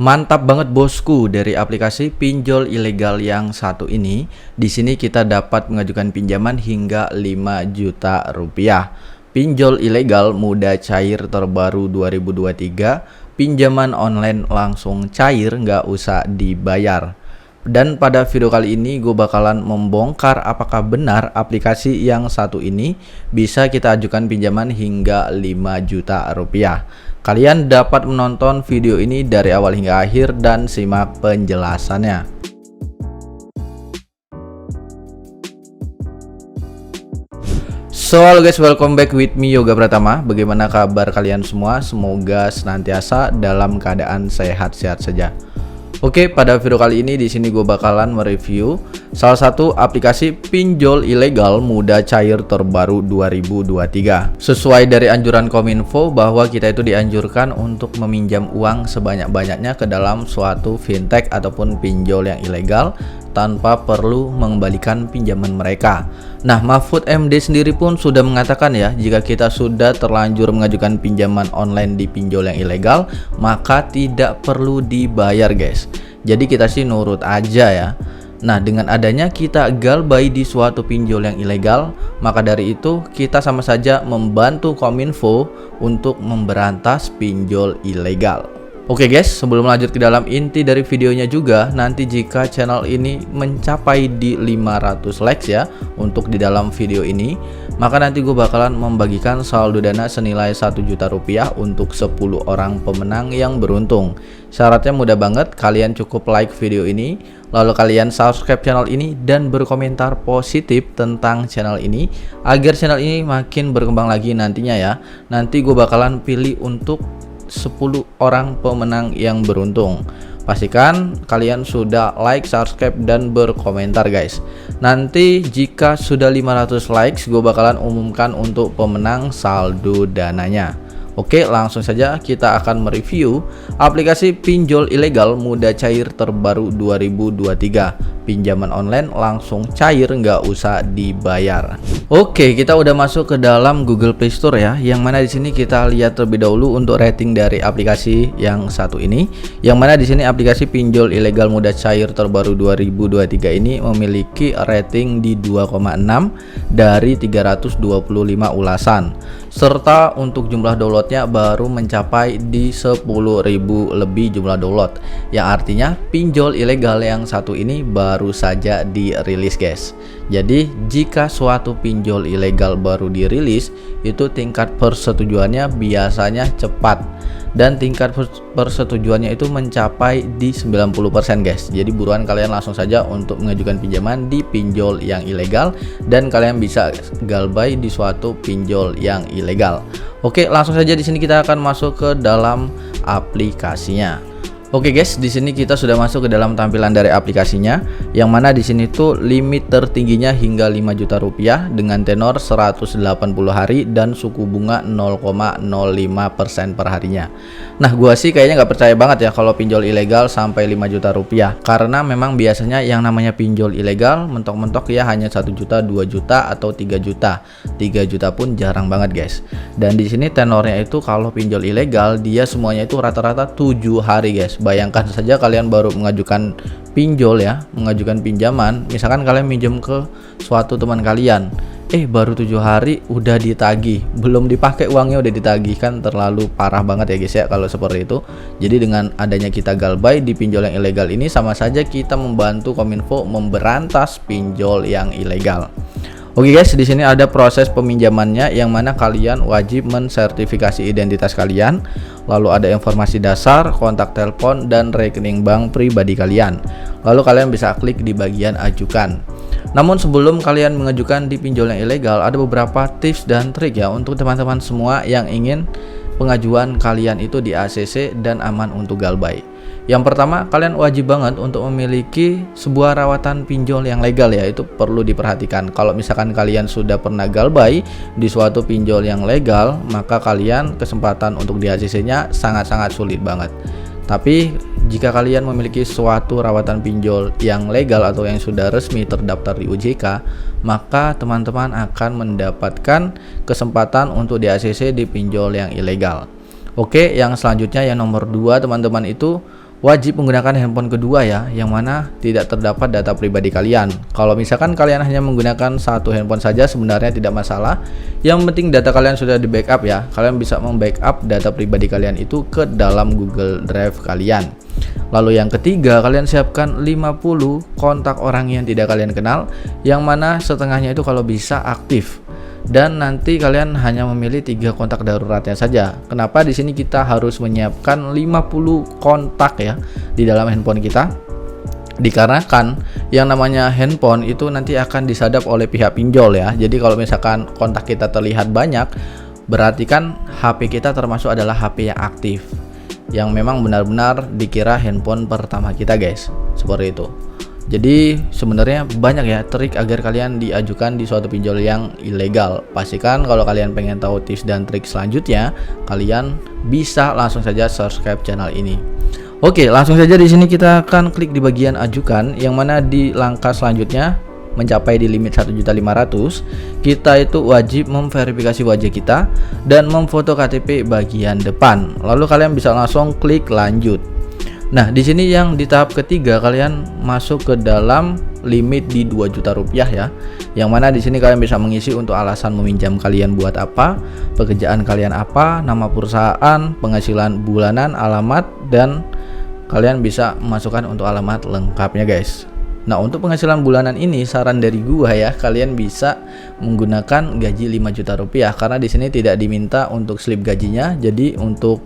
Mantap banget bosku, dari aplikasi pinjol ilegal yang satu ini. Di sini kita dapat mengajukan pinjaman hingga 5 juta rupiah. Pinjol ilegal mudah cair terbaru 2023. Pinjaman online langsung cair, nggak usah dibayar. Dan pada video kali ini gue bakalan membongkar apakah benar aplikasi yang satu ini bisa kita ajukan pinjaman hingga 5 juta rupiah. Kalian dapat menonton video ini dari awal hingga akhir dan simak penjelasannya. So halo guys, welcome back with me Yoga Pratama. Bagaimana kabar kalian semua? Semoga senantiasa dalam keadaan sehat-sehat saja. Oke, pada video kali ini di sini gue bakalan mereview salah satu aplikasi pinjol ilegal mudah cair terbaru 2023. Sesuai dari anjuran Kominfo bahwa kita itu dianjurkan untuk meminjam uang sebanyak-banyaknya ke dalam suatu fintech ataupun pinjol yang ilegal tanpa perlu mengembalikan pinjaman mereka. Nah, Mahfud MD sendiri pun sudah mengatakan ya, jika kita sudah terlanjur mengajukan pinjaman online di pinjol yang ilegal, maka tidak perlu dibayar guys. Jadi kita sih nurut aja ya. Nah, dengan adanya kita galbay di suatu pinjol yang ilegal, maka dari itu kita sama saja membantu Kominfo untuk memberantas pinjol ilegal. Oke guys, sebelum lanjut ke dalam inti dari videonya juga, nanti jika channel ini mencapai di 500 likes ya untuk di dalam video ini, maka nanti gue bakalan membagikan saldo dana senilai 1 juta rupiah untuk 10 orang pemenang yang beruntung. Syaratnya mudah banget, kalian cukup like video ini, lalu kalian subscribe channel ini dan berkomentar positif tentang channel ini agar channel ini makin berkembang lagi nantinya ya. Nanti gue bakalan pilih untuk 10 orang pemenang yang beruntung. Pastikan kalian sudah like, subscribe, dan berkomentar guys. Nanti jika sudah 500 likes, gue bakalan umumkan untuk pemenang saldo dananya. Oke, langsung saja kita akan mereview aplikasi pinjol ilegal mudah cair terbaru 2023. Pinjaman online langsung cair, nggak usah dibayar. Oke, kita udah masuk ke dalam Google Play Store ya. Yang mana di sini kita lihat terlebih dahulu untuk rating dari aplikasi yang satu ini. Yang mana di sini aplikasi pinjol ilegal mudah cair terbaru 2023 ini memiliki rating di 2,6 dari 325 ulasan. Serta untuk jumlah downloadnya baru mencapai di 10.000 lebih jumlah download. Yang artinya pinjol ilegal yang satu ini baru saja dirilis guys. Jadi jika suatu pinjol ilegal baru dirilis, itu tingkat persetujuannya biasanya cepat. Dan tingkat persetujuannya itu mencapai di 90% guys. Jadi buruan kalian langsung saja untuk mengajukan pinjaman di pinjol yang ilegal, dan kalian bisa galbay di suatu pinjol yang ilegal. Oke, langsung saja di sini kita akan masuk ke dalam aplikasinya. Oke guys, di sini kita sudah masuk ke dalam tampilan dari aplikasinya, yang mana di sini tuh limit tertingginya hingga 5 juta rupiah dengan tenor 180 hari dan suku bunga 0,05% per harinya. Nah, gua sih kayaknya nggak percaya banget ya kalau pinjol ilegal sampai 5 juta rupiah, karena memang biasanya yang namanya pinjol ilegal mentok-mentok ya hanya 1 juta, 2 juta atau 3 juta. 3 juta pun jarang banget guys. Dan di sini tenornya itu kalau pinjol ilegal dia semuanya itu rata-rata 7 hari guys. Bayangkan saja kalian baru mengajukan pinjol ya, mengajukan pinjaman, misalkan kalian minjem ke suatu teman kalian, baru 7 hari udah ditagih, belum dipakai uangnya udah ditagih, kan terlalu parah banget ya guys ya kalau seperti itu. Jadi dengan adanya kita galbay di pinjol yang ilegal ini, sama saja kita membantu Kominfo memberantas pinjol yang ilegal. Oke guys, di sini ada proses peminjamannya, yang mana kalian wajib mensertifikasi identitas kalian, lalu ada informasi dasar, kontak telepon, dan rekening bank pribadi kalian. Lalu kalian bisa klik di bagian ajukan. Namun sebelum kalian mengajukan di pinjol yang ilegal, ada beberapa tips dan trik ya untuk teman-teman semua yang ingin pengajuan kalian itu di ACC dan aman untuk galbay. Yang pertama, kalian wajib banget untuk memiliki sebuah rawatan pinjol yang legal ya, itu perlu diperhatikan. Kalau misalkan kalian sudah pernah galbay di suatu pinjol yang legal, maka kalian kesempatan untuk di ACC-nya sangat-sangat sulit banget. Tapi jika kalian memiliki suatu rawatan pinjol yang legal atau yang sudah resmi terdaftar di OJK, maka teman-teman akan mendapatkan kesempatan untuk di ACC di pinjol yang ilegal. Oke, yang selanjutnya yang nomor 2 teman-teman itu wajib menggunakan handphone kedua ya, yang mana tidak terdapat data pribadi kalian. Kalau misalkan kalian hanya menggunakan satu handphone saja sebenarnya tidak masalah. Yang penting data kalian sudah di backup ya. Kalian bisa membackup data pribadi kalian itu ke dalam Google Drive kalian. Lalu yang ketiga, kalian siapkan 50 kontak orang yang tidak kalian kenal, yang mana setengahnya itu kalau bisa aktif. Dan nanti kalian hanya memilih 3 kontak daruratnya saja. Kenapa di sini kita harus menyiapkan 50 kontak ya di dalam handphone kita? Dikarenakan yang namanya handphone itu nanti akan disadap oleh pihak pinjol ya. Jadi kalau misalkan kontak kita terlihat banyak, berarti kan HP kita termasuk adalah HP yang aktif, yang memang benar-benar dikira handphone pertama kita guys. Seperti itu. Jadi sebenarnya banyak ya trik agar kalian diajukan di suatu pinjol yang ilegal. Pastikan kalau kalian pengen tahu tips dan trik selanjutnya, kalian bisa langsung saja subscribe channel ini. Oke, langsung saja di sini kita akan klik di bagian ajukan, yang mana di langkah selanjutnya mencapai di limit 1.500.000, kita itu wajib memverifikasi wajah kita dan memfoto KTP bagian depan. Lalu kalian bisa langsung klik lanjut. Nah, di sini yang di tahap ketiga kalian masuk ke dalam limit di 2 juta rupiah ya. Yang mana di sini kalian bisa mengisi untuk alasan meminjam kalian buat apa, pekerjaan kalian apa, nama perusahaan, penghasilan bulanan, alamat, dan kalian bisa memasukkan untuk alamat lengkapnya guys. Nah, untuk penghasilan bulanan ini saran dari gua ya, kalian bisa menggunakan gaji 5 juta rupiah karena di sini tidak diminta untuk slip gajinya. Jadi untuk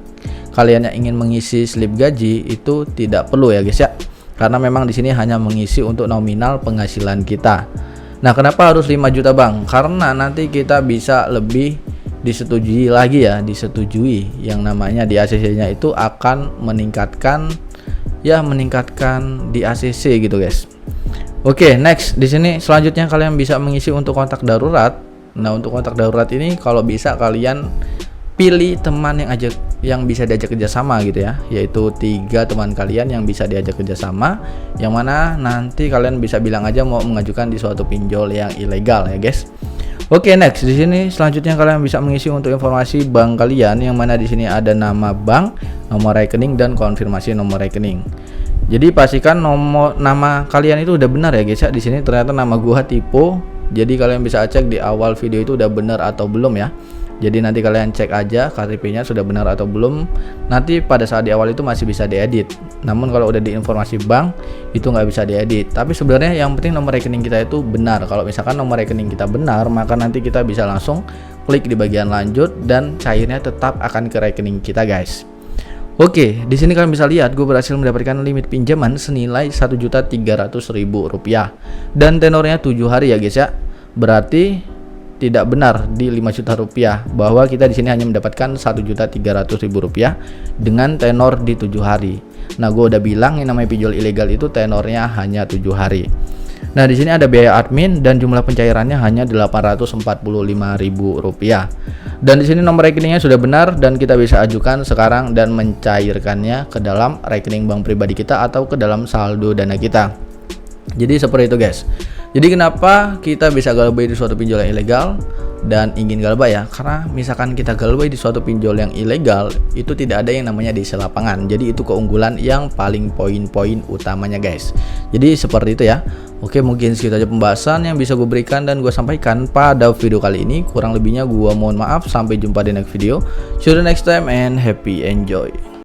kalian yang ingin mengisi slip gaji itu tidak perlu ya guys ya. Karena memang di sini hanya mengisi untuk nominal penghasilan kita. Nah, kenapa harus 5 juta, Bang? Karena nanti kita bisa lebih disetujui lagi ya, disetujui yang namanya di ACC-nya itu akan meningkatkan di ACC gitu guys. Oke, next di sini selanjutnya kalian bisa mengisi untuk kontak darurat. Nah, untuk kontak darurat ini kalau bisa kalian pilih teman yang bisa diajak kerjasama gitu ya, yaitu 3 teman kalian yang bisa diajak kerjasama, yang mana nanti kalian bisa bilang aja mau mengajukan di suatu pinjol yang ilegal ya guys. Oke, next di sini selanjutnya kalian bisa mengisi untuk informasi bank kalian, yang mana di sini ada nama bank, nomor rekening, dan konfirmasi nomor rekening. Jadi pastikan nama kalian itu udah benar ya guys ya. Di sini ternyata nama gua Tipo. Jadi kalian bisa cek di awal video itu udah benar atau belum ya. Jadi nanti kalian cek aja KTP-nya sudah benar atau belum. Nanti pada saat di awal itu masih bisa diedit. Namun kalau udah di informasi bank itu nggak bisa diedit. Tapi sebenarnya yang penting nomor rekening kita itu benar. Kalau misalkan nomor rekening kita benar, maka nanti kita bisa langsung klik di bagian lanjut dan cairnya tetap akan ke rekening kita guys. Oke, di sini kalian bisa lihat gue berhasil mendapatkan limit pinjaman senilai 1.300.000 rupiah dan tenornya 7 hari ya guys ya. Berarti tidak benar di 5 juta rupiah bahwa kita di sini hanya mendapatkan 1.300.000 rupiah dengan tenor di 7 hari. Nah, gue udah bilang yang namanya pinjol ilegal itu tenornya hanya 7 hari. Nah, di sini ada biaya admin dan jumlah pencairannya hanya 845.000 rupiah. Dan di sini nomor rekeningnya sudah benar dan kita bisa ajukan sekarang dan mencairkannya ke dalam rekening bank pribadi kita atau ke dalam saldo dana kita. Jadi seperti itu guys. Jadi kenapa kita bisa galbay di suatu pinjol yang ilegal dan ingin galbay ya? Karena misalkan kita galbay di suatu pinjol yang ilegal, itu tidak ada yang namanya diisi lapangan. Jadi itu keunggulan yang paling poin-poin utamanya guys. Jadi seperti itu ya. Oke, mungkin segitu aja pembahasan yang bisa gue berikan dan gue sampaikan pada video kali ini. Kurang lebihnya gue mohon maaf. Sampai jumpa di next video. See you next time and happy enjoy.